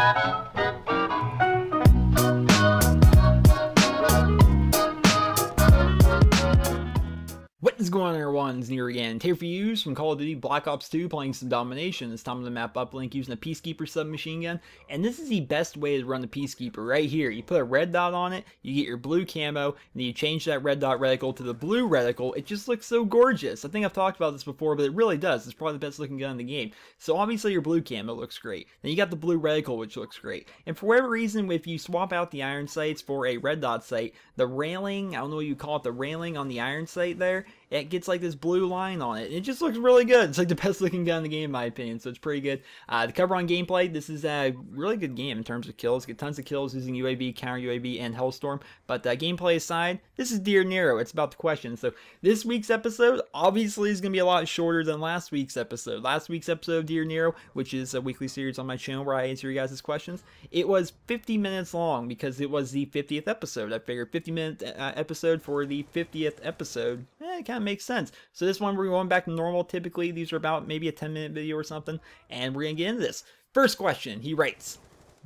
What is going on, everyone? It's Nero again. Here for you from Call of Duty Black Ops 2 playing some Domination. This time on the map uplink using a Peacekeeper submachine gun. And this is the best way to run the Peacekeeper right here. You put a red dot on it, you get your blue camo, and then you change that red dot reticle to the blue reticle. It just looks so gorgeous. I think I've talked about this before, but it really does. It's probably the best looking gun in the game. So obviously your blue camo looks great. Then you got the blue reticle, which looks great. And for whatever reason, if you swap out the iron sights for a red dot sight, the railing, I don't know what you call it, the railing on the iron sight there, it gets like this blue line on it. It just looks really good. It's like the best looking gun in the game in my opinion, so it's pretty good. To cover on gameplay, this is a really good game in terms of kills. Get tons of kills using UAV, counter UAV, and Hellstorm. But gameplay aside, this is Dear Nero. It's about the questions. So this week's episode obviously is going to be a lot shorter than last week's episode. Last week's episode of Dear Nero, which is a weekly series on my channel where I answer you guys' questions, it was 50 minutes long because it was the 50th episode. I figured 50-minute episode for the 50th episode. It kind of makes sense. So this one we're going back to normal. Typically these are about maybe a 10-minute video or something, and we're gonna get into this. First question, he writes,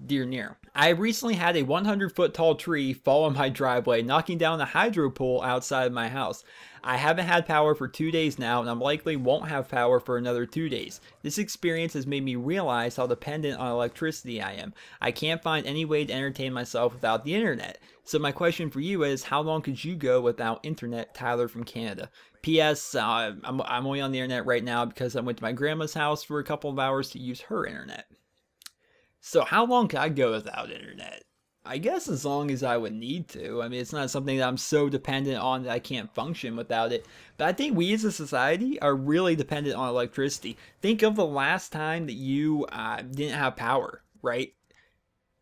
Dear Nero, I recently had a 100-foot tall tree fall on my driveway, knocking down a hydro pole outside of my house. I haven't had power for 2 days now, and I likely won't have power for another 2 days. This experience has made me realize how dependent on electricity I am. I can't find any way to entertain myself without the internet. So my question for you is, how long could you go without internet? Tyler from Canada. P.S. I'm only on the internet right now because I went to my grandma's house for a couple of hours to use her internet. So how long could I go without internet? I guess as long as I would need to. I mean, it's not something that I'm so dependent on that I can't function without it. But I think we as a society are really dependent on electricity. Think of the last time that you didn't have power, right?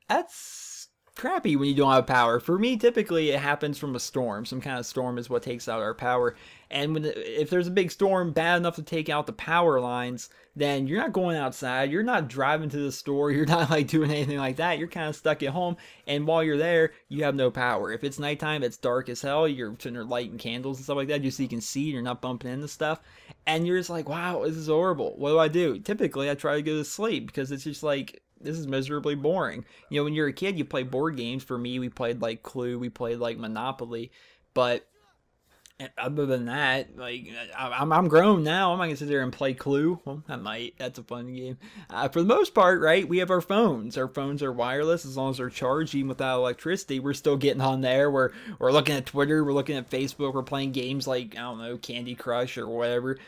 That's crappy when you don't have power. For me, typically it happens from a storm. Some kind of storm is what takes out our power. And if there's a big storm bad enough to take out the power lines, then you're not going outside, you're not driving to the store, you're not like doing anything like that. You're kind of stuck at home, and while you're there, you have no power. If it's nighttime, it's dark as hell, you're sitting there lighting candles and stuff like that just so you can see, you're not bumping into stuff, and you're just like, wow, this is horrible. What do? Typically, I try to go to sleep because it's just like, this is miserably boring. You know, when you're a kid, you play board games. For me, we played like Clue, we played like Monopoly, but other than that, like, I'm grown now. I'm not gonna sit there and play Clue. Well, I might. That's a fun game. For the most part, right, we have our phones. Our phones are wireless as long as they're charged. Even without electricity, we're still getting on there. We're looking at Twitter. We're looking at Facebook. We're playing games like, I don't know, Candy Crush or whatever.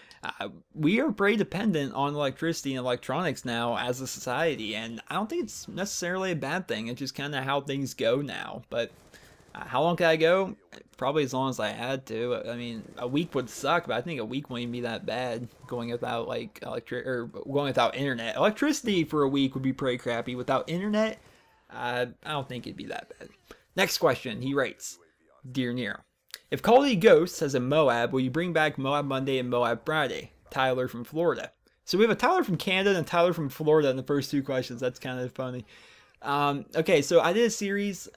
We are pretty dependent on electricity and electronics now as a society, and I don't think it's necessarily a bad thing. It's just kind of how things go now. But how long can I go? Probably as long as I had to. I mean, a week would suck, but I think a week wouldn't be that bad going without like going without internet. Electricity for a week would be pretty crappy. Without internet, I don't think it'd be that bad. Next question, he writes, Dear Nero, if Call of Duty Ghosts has a MOAB, will you bring back MOAB Monday and MOAB Friday? Tyler from Florida. So we have a Tyler from Canada and a Tyler from Florida in the first two questions. That's kind of funny. Okay, so I did a series,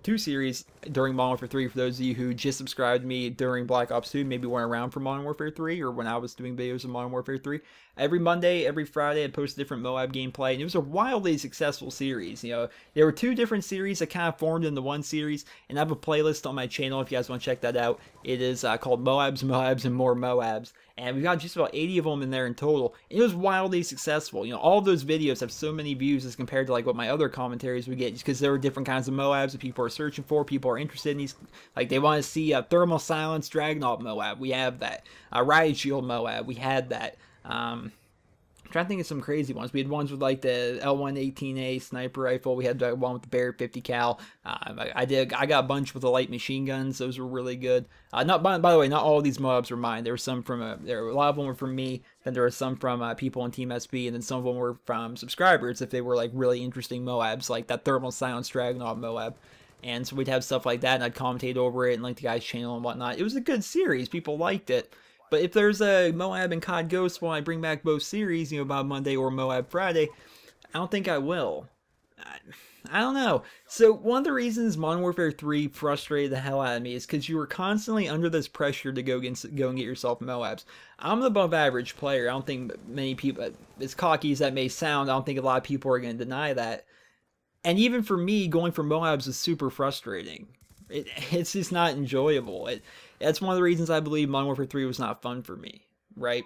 two series during Modern Warfare 3 for those of you who just subscribed to me during Black Ops 2, maybe weren't around for Modern Warfare 3 or when I was doing videos of Modern Warfare 3. Every Monday, every Friday, I'd post a different MOAB gameplay, and it was a wildly successful series. You know, there were two different series that kind of formed into one series, and I have a playlist on my channel if you guys want to check that out. It is called MOABs, MOABs, and More MOABs, and we've got just about 80 of them in there in total. It was wildly successful. You know, all of those videos have so many views as compared to like what my other commentaries would get, just because there were different kinds of MOABs that people are searching for. People are interested in these, like they want to see a Thermal Silence Dragonaut MOAB. We have that. Riot Shield MOAB. We had that. I'm trying to think of some crazy ones. We had ones with like the L118A sniper rifle. We had the one with the Barrett 50 cal. I got a bunch with the light machine guns. Those were really good. Not by the way, not all of these MOABs were mine. There were some from a lot of them were from me. Then there were some from people on Team SB, and then some of them were from subscribers if they were like really interesting MOABs, like that Thermal Silence Dragonaut MOAB. And so we'd have stuff like that, and I'd commentate over it and link the guy's channel and whatnot. It was a good series. People liked it. But if there's a MOAB and COD Ghosts when I bring back both series, you know, about Monday or MOAB Friday, I don't think I will. I don't know. So one of the reasons Modern Warfare 3 frustrated the hell out of me is because you were constantly under this pressure to go and get yourself MOABs. I'm an above average player. I don't think many people, as cocky as that may sound, I don't think a lot of people are going to deny that. And even for me, going for MOABs is super frustrating. It's just not enjoyable. That's one of the reasons I believe Modern Warfare 3 was not fun for me, right?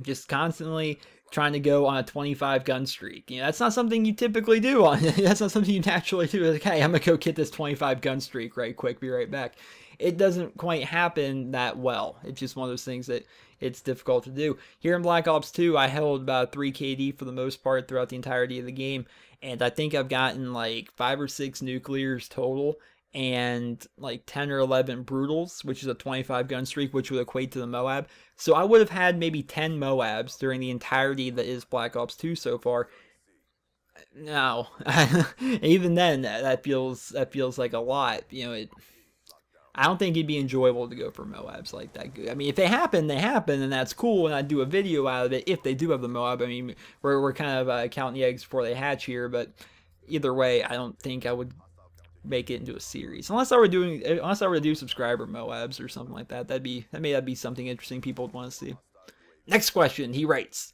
Just constantly trying to go on a 25 gun streak. You know, that's not something you typically do on. That's not something you naturally do. Like, hey, I'm gonna go get this 25 gun streak right quick, be right back. It doesn't quite happen that well. It's just one of those things that it's difficult to do. Here in Black Ops 2, I held about 3 KD for the most part throughout the entirety of the game, and I think I've gotten like 5 or 6 nuclears total, and like 10 or 11 brutals, which is a 25 gun streak, which would equate to the MOAB. So I would have had maybe 10 MOABs during the entirety that is Black Ops 2 so far. No, even then, that feels like a lot. You know, I don't think it'd be enjoyable to go for MOABs like that good. I mean, if they happen, and that's cool, and I'd do a video out of it if they do have the MOAB. I mean, we're kind of counting the eggs before they hatch here, but either way, I don't think I would make it into a series unless I were to do subscriber MOABs or something like that. That'd be something interesting people would want to see. Next question, he writes,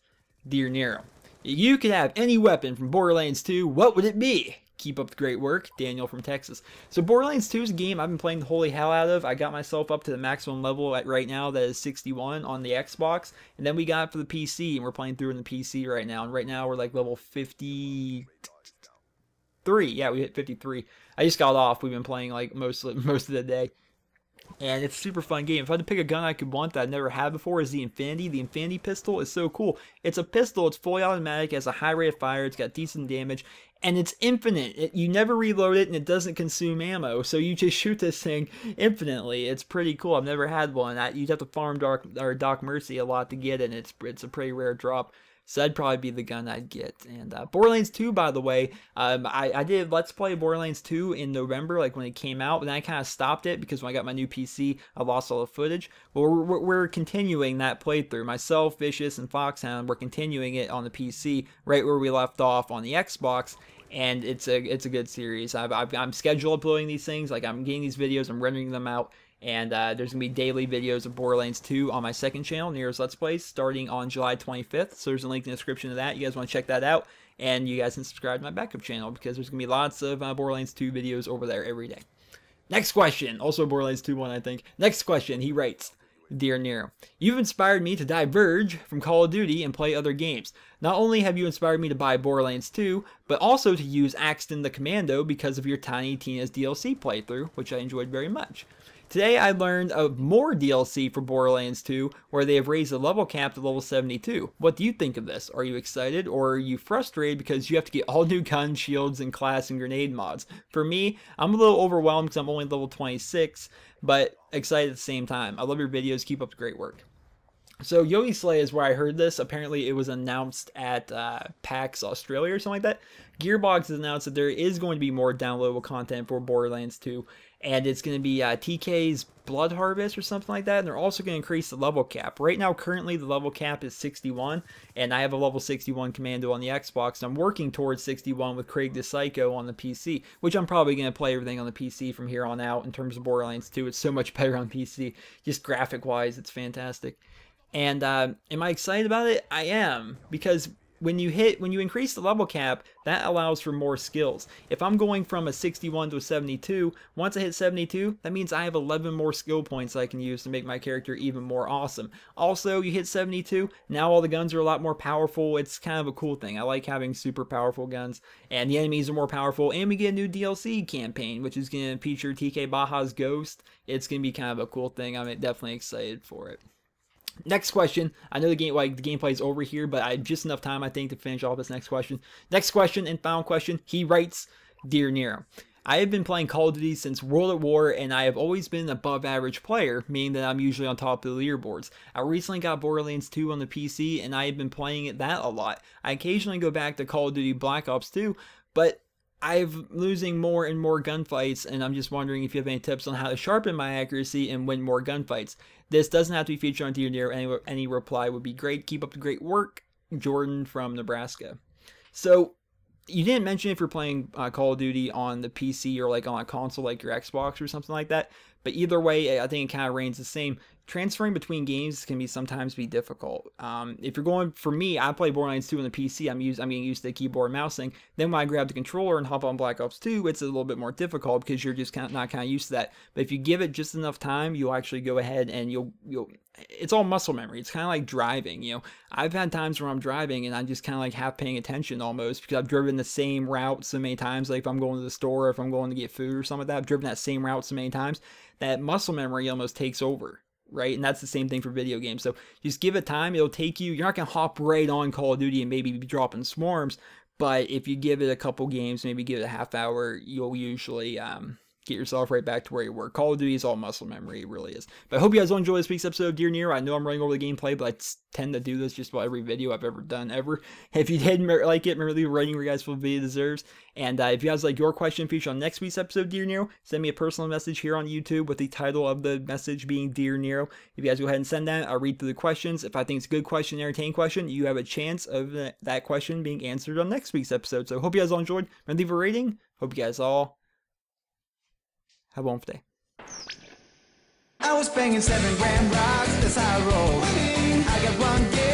Dear Nero, if you could have any weapon from Borderlands 2, what would it be? Keep up the great work, Daniel from Texas. So Borderlands 2 is a game I've been playing the holy hell out of. I got myself up to the maximum level at right now, that is 61 on the Xbox, and then we got it for the PC, and we're playing through in the PC right now. And right now we're like level 53. Yeah, we hit 53. I just got off. We've been playing like most of the day. And it's a super fun game. If I had to pick a gun I could want that I've never had before, is the Infinity. The Infinity pistol is so cool. It's a pistol. It's fully automatic. It has a high rate of fire. It's got decent damage. And it's infinite. You never reload it, and it doesn't consume ammo. So you just shoot this thing infinitely. It's pretty cool. I've never had one. You'd have to farm Doc Mercy a lot to get it. And it's a pretty rare drop. So that'd probably be the gun I'd get. And Borderlands 2, by the way, I did Let's Play Borderlands 2 in November, like when it came out, but then I kind of stopped it because when I got my new PC, I lost all the footage. Well, we're continuing that playthrough. Myself, Vicious, and Foxhound, we're continuing it on the PC right where we left off on the Xbox. And it's a good series. I'm schedule uploading these things. Like, I'm getting these videos, I'm rendering them out. And there's going to be daily videos of Borderlands 2 on my second channel, Nero's Let's Plays, starting on July 25th. So there's a link in the description to that. You guys want to check that out. And you guys can subscribe to my backup channel because there's going to be lots of Borderlands 2 videos over there every day. Next question. Also Borderlands 2 one, I think. Next question. He writes, Dear Nero, you've inspired me to diverge from Call of Duty and play other games. Not only have you inspired me to buy Borderlands 2, but also to use Axton the Commando because of your Tiny Tina's DLC playthrough, which I enjoyed very much. Today I learned of more DLC for Borderlands 2 where they have raised the level cap to level 72. What do you think of this? Are you excited or are you frustrated because you have to get all new guns, shields, and class and grenade mods? For me, I'm a little overwhelmed because I'm only level 26, but excited at the same time. I love your videos. Keep up the great work. So Yogi Slay is where I heard this. Apparently it was announced at PAX Australia or something like that. Gearbox has announced that there is going to be more downloadable content for Borderlands 2. And it's going to be TK's Blood Harvest or something like that. And they're also going to increase the level cap. Right now, currently, the level cap is 61. And I have a level 61 Commando on the Xbox. And I'm working towards 61 with Craig the Psycho on the PC. Which I'm probably going to play everything on the PC from here on out in terms of Borderlands 2. It's so much better on PC. Just graphic-wise, it's fantastic. And am I excited about it? I am. Because when you increase the level cap, that allows for more skills. If I'm going from a 61 to a 72, once I hit 72, that means I have 11 more skill points I can use to make my character even more awesome. Also, you hit 72, now all the guns are a lot more powerful. It's kind of a cool thing. I like having super powerful guns, and the enemies are more powerful, and we get a new DLC campaign, which is going to feature TK Baja's Ghost. It's going to be kind of a cool thing. I'm definitely excited for it. Next question. I know the gameplay is over here, but I have just enough time, I think, to finish off this next question. Next question and final question. He writes, Dear Nero, I have been playing Call of Duty since World at War, and I have always been an above average player, meaning that I'm usually on top of the leaderboards. I recently got Borderlands 2 on the PC, and I have been playing that a lot. I occasionally go back to Call of Duty Black Ops 2, but I'm losing more and more gunfights, and I'm just wondering if you have any tips on how to sharpen my accuracy and win more gunfights. This doesn't have to be featured on Dear Nero. Any reply would be great. Keep up the great work. Jordan from Nebraska. So, you didn't mention if you're playing Call of Duty on the PC or like on a console like your Xbox or something like that. But either way, I think it kind of reigns the same. transferring between games can sometimes be difficult. If you're going, for me, I play Borderlands 2 on the PC. I'm getting used to the keyboard and mouse thing. Then when I grab the controller and hop on Black Ops 2, it's a little bit more difficult because you're just not used to that. But if you give it just enough time, you'll actually go ahead and you'll it's all muscle memory. It's kind of like driving, you know. I've had times where I'm driving and I'm just kind of like half paying attention almost because I've driven the same route so many times. Like if I'm going to the store, if I'm going to get food or something like that, I've driven that same route so many times that muscle memory almost takes over, right? And that's the same thing for video games. So just give it time. It'll take you, you're not going to hop right on Call of Duty and maybe be dropping swarms, but if you give it a couple games, maybe give it a half hour, you'll usually get yourself right back to where you were. Call of Duty is all muscle memory, it really is. But I hope you guys will enjoy this week's episode of Dear Nero. I know I'm running over the gameplay, but I tend to do this just about every video I've ever done, ever. If you did like it, remember leave a rating where you guys feel the video deserves. And if you guys like your question featured on next week's episode of Dear Nero, send me a personal message here on YouTube with the title of the message being Dear Nero. If you guys go ahead and send that, I'll read through the questions. If I think it's a good question, entertaining question, you have a chance of that question being answered on next week's episode. So hope you guys all enjoyed. Remember, leave a rating. Hope you guys all have a wonderful day. I was banging 7 gram rocks, that's how I roll. I got one game.